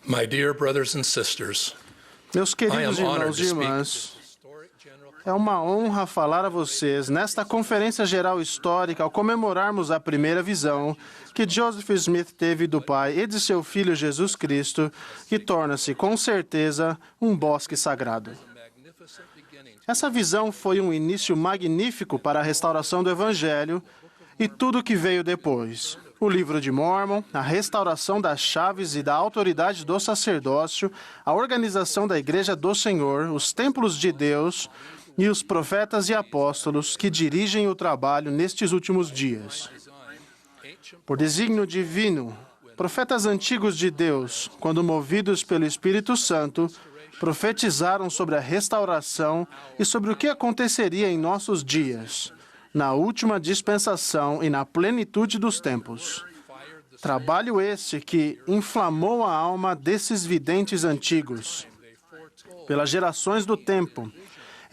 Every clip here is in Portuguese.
My dear brothers and sisters, Meus queridos irmãos e irmãs, é uma honra falar a vocês nesta Conferência Geral Histórica ao comemorarmos a primeira visão que Joseph Smith teve do Pai e de seu Filho Jesus Cristo, que torna-se, com certeza, um bosque sagrado. Essa visão foi um início magnífico para a restauração do Evangelho e tudo o que veio depois. O Livro de Mórmon, a restauração das chaves e da autoridade do sacerdócio, a organização da Igreja do Senhor, os templos de Deus e os profetas e apóstolos que dirigem o trabalho nestes últimos dias. Por desígnio divino, profetas antigos de Deus, quando movidos pelo Espírito Santo, profetizaram sobre a restauração e sobre o que aconteceria em nossos dias, na última dispensação e na plenitude dos tempos. Trabalho esse que inflamou a alma desses videntes antigos. Pelas gerações do tempo,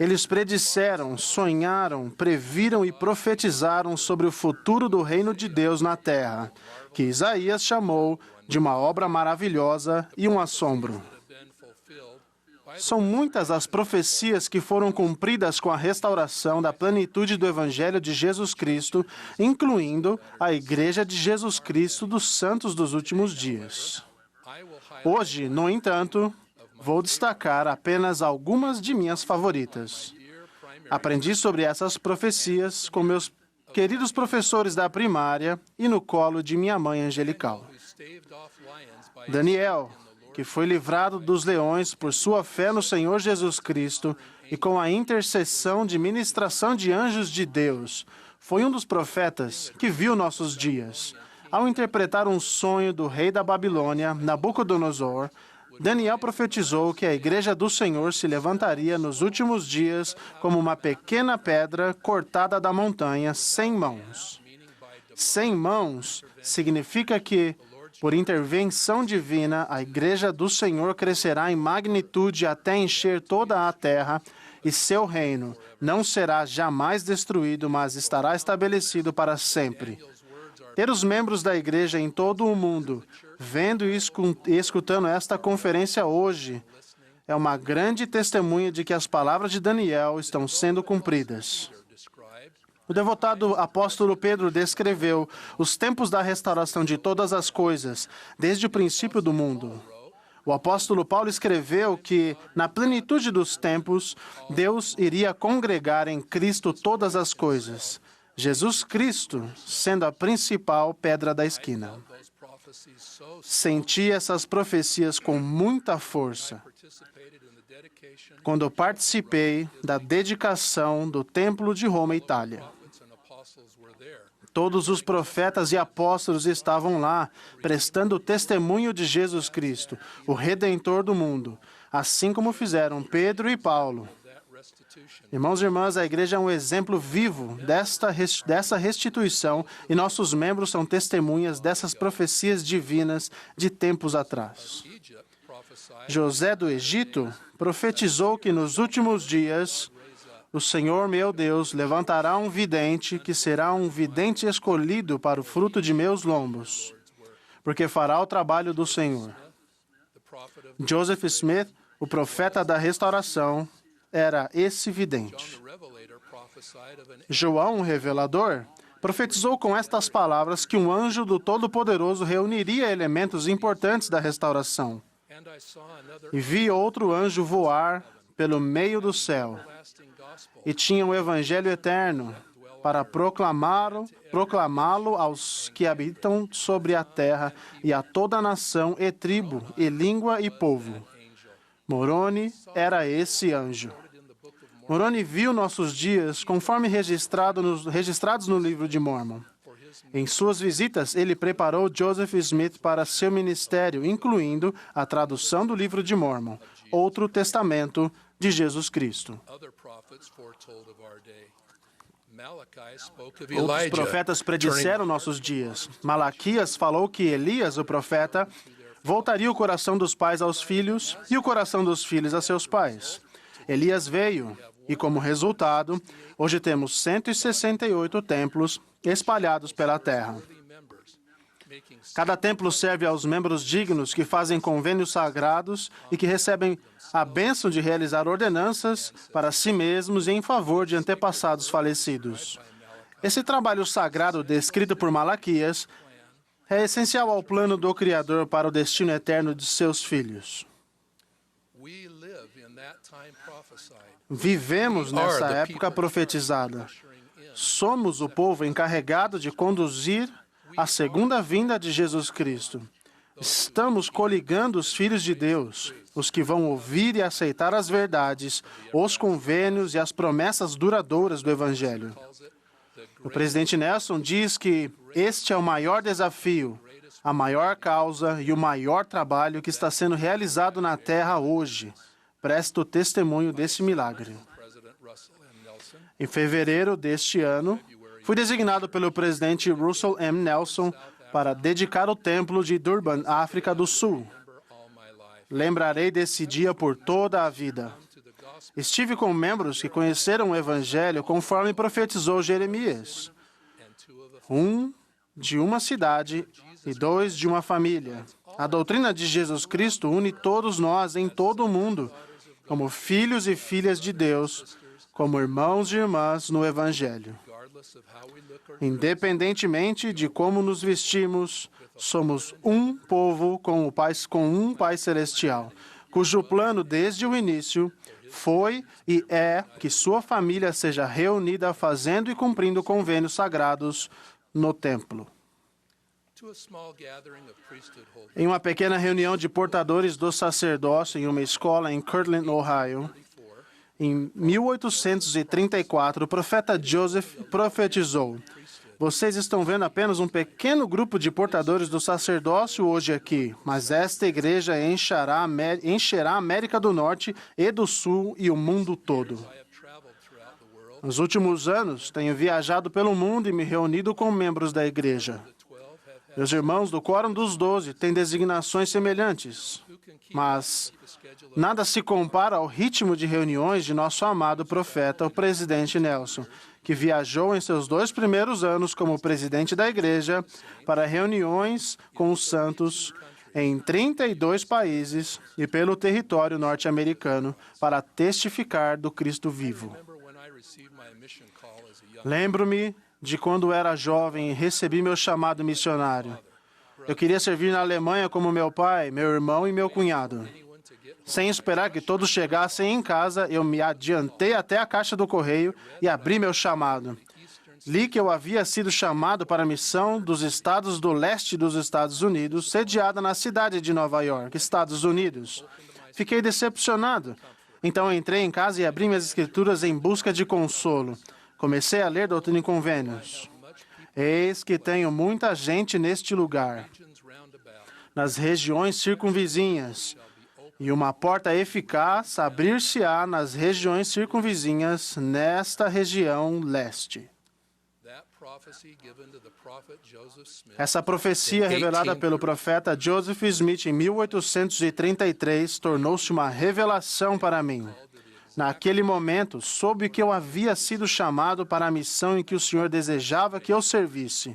eles predisseram, sonharam, previram e profetizaram sobre o futuro do reino de Deus na terra, que Isaías chamou de uma obra maravilhosa e um assombro. São muitas as profecias que foram cumpridas com a restauração da plenitude do Evangelho de Jesus Cristo, incluindo a Igreja de Jesus Cristo dos Santos dos Últimos Dias. Hoje, no entanto, vou destacar apenas algumas de minhas favoritas. Aprendi sobre essas profecias com meus queridos professores da primária e no colo de minha mãe angelical. Daniel, que foi livrado dos leões por sua fé no Senhor Jesus Cristo e com a intercessão de ministração de anjos de Deus, foi um dos profetas que viu nossos dias. Ao interpretar um sonho do rei da Babilônia, Nabucodonosor, Daniel profetizou que a Igreja do Senhor se levantaria nos últimos dias como uma pequena pedra cortada da montanha, sem mãos. Sem mãos significa que, por intervenção divina, a Igreja do Senhor crescerá em magnitude até encher toda a terra, e seu reino não será jamais destruído, mas estará estabelecido para sempre. Ter os membros da Igreja em todo o mundo, vendo e escutando esta conferência hoje, é uma grande testemunha de que as palavras de Daniel estão sendo cumpridas. O devotado apóstolo Pedro descreveu os tempos da restauração de todas as coisas, desde o princípio do mundo. O apóstolo Paulo escreveu que, na plenitude dos tempos, Deus iria congregar em Cristo todas as coisas, Jesus Cristo sendo a principal pedra da esquina. Senti essas profecias com muita força quando participei da dedicação do Templo de Roma, Itália. Todos os profetas e apóstolos estavam lá, prestando testemunho de Jesus Cristo, o Redentor do mundo, assim como fizeram Pedro e Paulo. Irmãos e irmãs, a igreja é um exemplo vivo dessa restituição e nossos membros são testemunhas dessas profecias divinas de tempos atrás. José do Egito profetizou que nos últimos dias o Senhor, meu Deus, levantará um vidente que será um vidente escolhido para o fruto de meus lombos, porque fará o trabalho do Senhor. Joseph Smith, o profeta da restauração, era esse vidente. João, o revelador, profetizou com estas palavras que um anjo do Todo-Poderoso reuniria elementos importantes da restauração. E vi outro anjo voar pelo meio do céu, e tinha o Evangelho eterno para proclamá-lo aos que habitam sobre a terra e a toda a nação e tribo e língua e povo. Moroni era esse anjo. Moroni viu nossos dias conforme registrados no Livro de Mórmon. Em suas visitas, ele preparou Joseph Smith para seu ministério, incluindo a tradução do Livro de Mórmon, outro testamento de Jesus Cristo. Outros profetas predisseram nossos dias. Malaquias falou que Elias, o profeta, voltaria o coração dos pais aos filhos e o coração dos filhos a seus pais. Elias veio e, como resultado, hoje temos 168 templos espalhados pela terra. Cada templo serve aos membros dignos que fazem convênios sagrados e que recebem a bênção de realizar ordenanças para si mesmos e em favor de antepassados falecidos. Esse trabalho sagrado descrito por Malaquias é essencial ao plano do Criador para o destino eterno de seus filhos. Vivemos nessa época profetizada. Somos o povo encarregado de conduzir a segunda vinda de Jesus Cristo. Estamos coligando os filhos de Deus, os que vão ouvir e aceitar as verdades, os convênios e as promessas duradouras do Evangelho. O presidente Nelson diz que este é o maior desafio, a maior causa e o maior trabalho que está sendo realizado na Terra hoje. Presto testemunho desse milagre. Em fevereiro deste ano, fui designado pelo presidente Russell M. Nelson para dedicar o templo de Durban, África do Sul. Lembrarei desse dia por toda a vida. Estive com membros que conheceram o Evangelho conforme profetizou Jeremias. 1 de uma cidade e 2 de uma família. A doutrina de Jesus Cristo une todos nós em todo o mundo, como filhos e filhas de Deus, como irmãos e irmãs no Evangelho. Independentemente de como nos vestimos, somos um povo com um Pai Celestial, cujo plano desde o início foi e é que sua família seja reunida fazendo e cumprindo convênios sagrados no templo. Em uma pequena reunião de portadores do sacerdócio em uma escola em Kirtland, Ohio, em 1834, o profeta Joseph profetizou: "Vocês estão vendo apenas um pequeno grupo de portadores do sacerdócio hoje aqui, mas esta igreja encherá a América do Norte e do Sul e o mundo todo." Nos últimos anos, tenho viajado pelo mundo e me reunido com membros da igreja. Meus irmãos do Quórum dos 12 têm designações semelhantes, mas nada se compara ao ritmo de reuniões de nosso amado profeta, o presidente Nelson, que viajou em seus 2 primeiros anos como presidente da igreja para reuniões com os santos em 32 países e pelo território norte-americano para testificar do Cristo vivo. Lembro-me de quando era jovem e recebi meu chamado missionário. Eu queria servir na Alemanha como meu pai, meu irmão e meu cunhado. Sem esperar que todos chegassem em casa, eu me adiantei até a caixa do correio e abri meu chamado. Li que eu havia sido chamado para a missão dos estados do leste dos Estados Unidos, sediada na cidade de Nova York, Estados Unidos. Fiquei decepcionado. Então entrei em casa e abri minhas escrituras em busca de consolo. Comecei a ler Doutrina e Convênios. Eis que tenho muita gente neste lugar, nas regiões circunvizinhas, e uma porta eficaz abrir-se-á nas regiões circunvizinhas, nesta região leste. Essa profecia revelada pelo profeta Joseph Smith em 1833 tornou-se uma revelação para mim. Naquele momento, soube que eu havia sido chamado para a missão em que o Senhor desejava que eu servisse.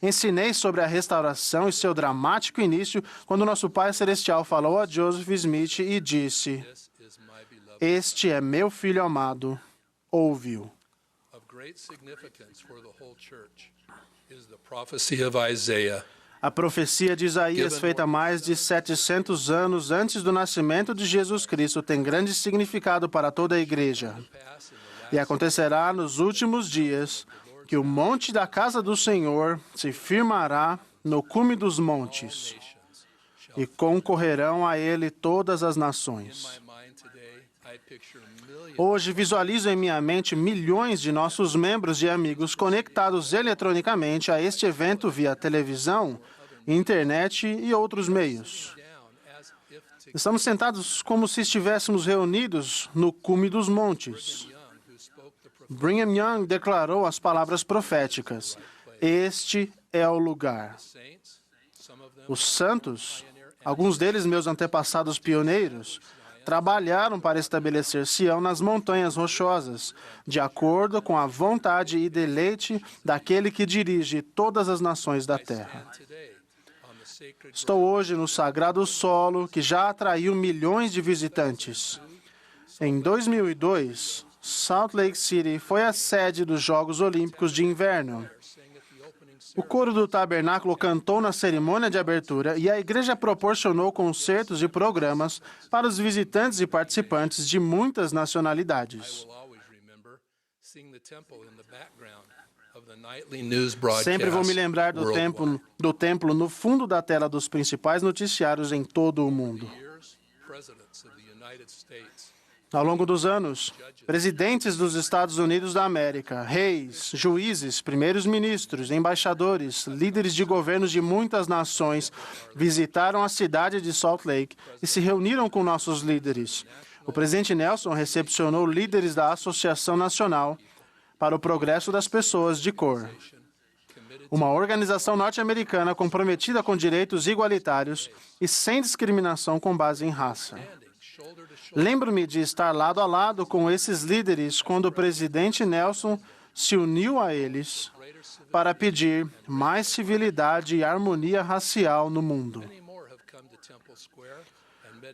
Ensinei sobre a restauração e seu dramático início quando nosso Pai Celestial falou a Joseph Smith e disse: "Este é meu filho amado, ouve-o." A profecia de Isaías, feita mais de 700 anos antes do nascimento de Jesus Cristo, tem grande significado para toda a igreja. E acontecerá nos últimos dias que o monte da casa do Senhor se firmará no cume dos montes, e concorrerão a ele todas as nações. Hoje visualizo em minha mente milhões de nossos membros e amigos conectados eletronicamente a este evento via televisão, internet e outros meios. Estamos sentados como se estivéssemos reunidos no cume dos montes. Brigham Young declarou as palavras proféticas: "Este é o lugar." Os santos, alguns deles meus antepassados pioneiros, trabalharam para estabelecer Sião nas montanhas rochosas, de acordo com a vontade e deleite daquele que dirige todas as nações da terra. Estou hoje no sagrado solo que já atraiu milhões de visitantes. Em 2002, Salt Lake City foi a sede dos Jogos Olímpicos de Inverno. O coro do tabernáculo cantou na cerimônia de abertura e a igreja proporcionou concertos e programas para os visitantes e participantes de muitas nacionalidades. Sempre vou me lembrar do templo no fundo da tela dos principais noticiários em todo o mundo. Ao longo dos anos, presidentes dos Estados Unidos da América, reis, juízes, primeiros ministros, embaixadores, líderes de governos de muitas nações visitaram a cidade de Salt Lake e se reuniram com nossos líderes. O presidente Nelson recepcionou líderes da Associação Nacional para o Progresso das Pessoas de Cor, uma organização norte-americana comprometida com direitos igualitários e sem discriminação com base em raça. Lembro-me de estar lado a lado com esses líderes quando o presidente Nelson se uniu a eles para pedir mais civilidade e harmonia racial no mundo.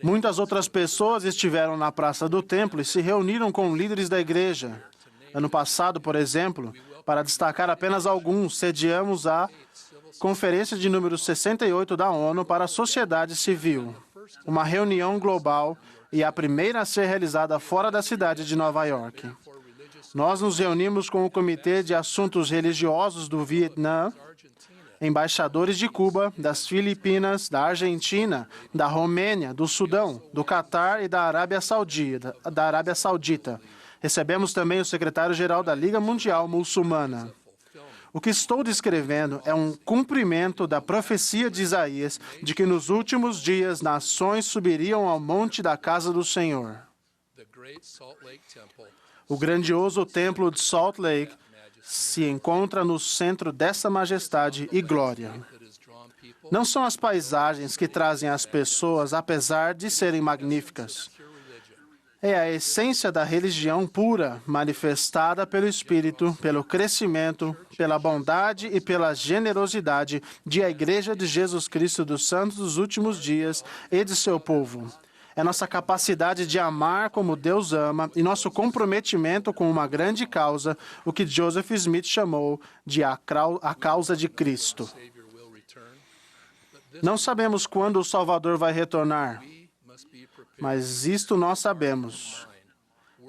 Muitas outras pessoas estiveram na Praça do Templo e se reuniram com líderes da igreja. Ano passado, por exemplo, para destacar apenas alguns, sediamos a Conferência de número 68 da ONU para a Sociedade Civil, uma reunião global e a primeira a ser realizada fora da cidade de Nova York. Nós nos reunimos com o Comitê de Assuntos Religiosos do Vietnã, embaixadores de Cuba, das Filipinas, da Argentina, da Romênia, do Sudão, do Catar e da Arábia Saudita. Recebemos também o secretário-geral da Liga Mundial Muçulmana. O que estou descrevendo é um cumprimento da profecia de Isaías de que nos últimos dias nações subiriam ao monte da casa do Senhor. O grandioso templo de Salt Lake se encontra no centro dessa majestade e glória. Não são as paisagens que trazem as pessoas, apesar de serem magníficas. É a essência da religião pura, manifestada pelo Espírito, pelo crescimento, pela bondade e pela generosidade de a Igreja de Jesus Cristo dos Santos dos Últimos Dias e de seu povo. É nossa capacidade de amar como Deus ama e nosso comprometimento com uma grande causa, o que Joseph Smith chamou de a causa de Cristo. Não sabemos quando o Salvador vai retornar, mas isto nós sabemos.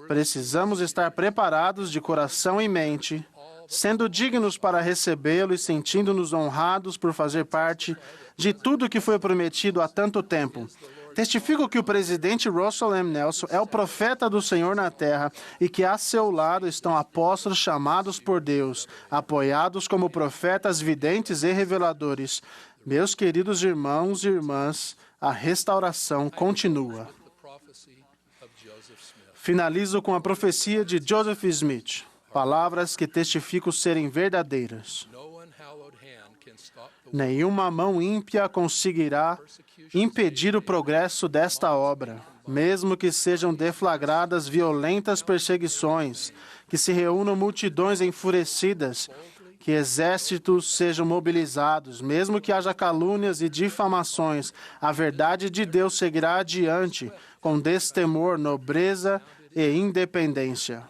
Precisamos estar preparados de coração e mente, sendo dignos para recebê-lo e sentindo-nos honrados por fazer parte de tudo que foi prometido há tanto tempo. Testifico que o presidente Russell M. Nelson é o profeta do Senhor na terra e que a seu lado estão apóstolos chamados por Deus, apoiados como profetas videntes e reveladores. Meus queridos irmãos e irmãs, a restauração continua. Finalizo com a profecia de Joseph Smith, palavras que testifico serem verdadeiras. Nenhuma mão ímpia conseguirá impedir o progresso desta obra, mesmo que sejam deflagradas violentas perseguições, que se reúnam multidões enfurecidas, que exércitos sejam mobilizados, mesmo que haja calúnias e difamações, a verdade de Deus seguirá adiante, com destemor, nobreza e independência.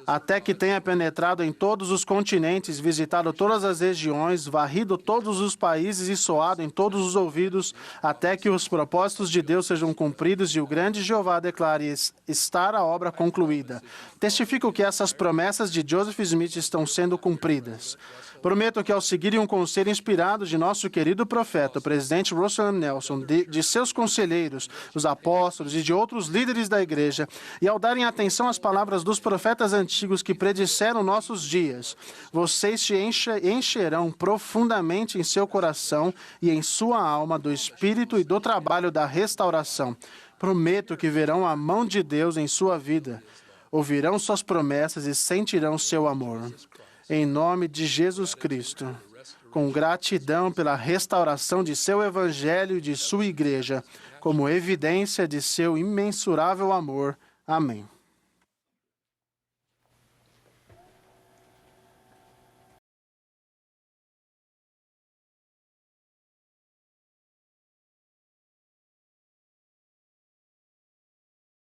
Até que tenha penetrado em todos os continentes, visitado todas as regiões, varrido todos os países e soado em todos os ouvidos, até que os propósitos de Deus sejam cumpridos e o grande Jeová declare estar a obra concluída. Testifico que essas promessas de Joseph Smith estão sendo cumpridas. Prometo que, ao seguirem um conselho inspirado de nosso querido profeta, o presidente Russell M. Nelson, de seus conselheiros, os apóstolos e de outros líderes da igreja, e ao darem atenção às palavras dos profetas antigos que predisseram nossos dias, vocês se encherão profundamente em seu coração e em sua alma do Espírito e do trabalho da restauração. Prometo que verão a mão de Deus em sua vida, ouvirão suas promessas e sentirão seu amor. Em nome de Jesus Cristo, com gratidão pela restauração de seu evangelho e de sua igreja, como evidência de seu imensurável amor. Amém.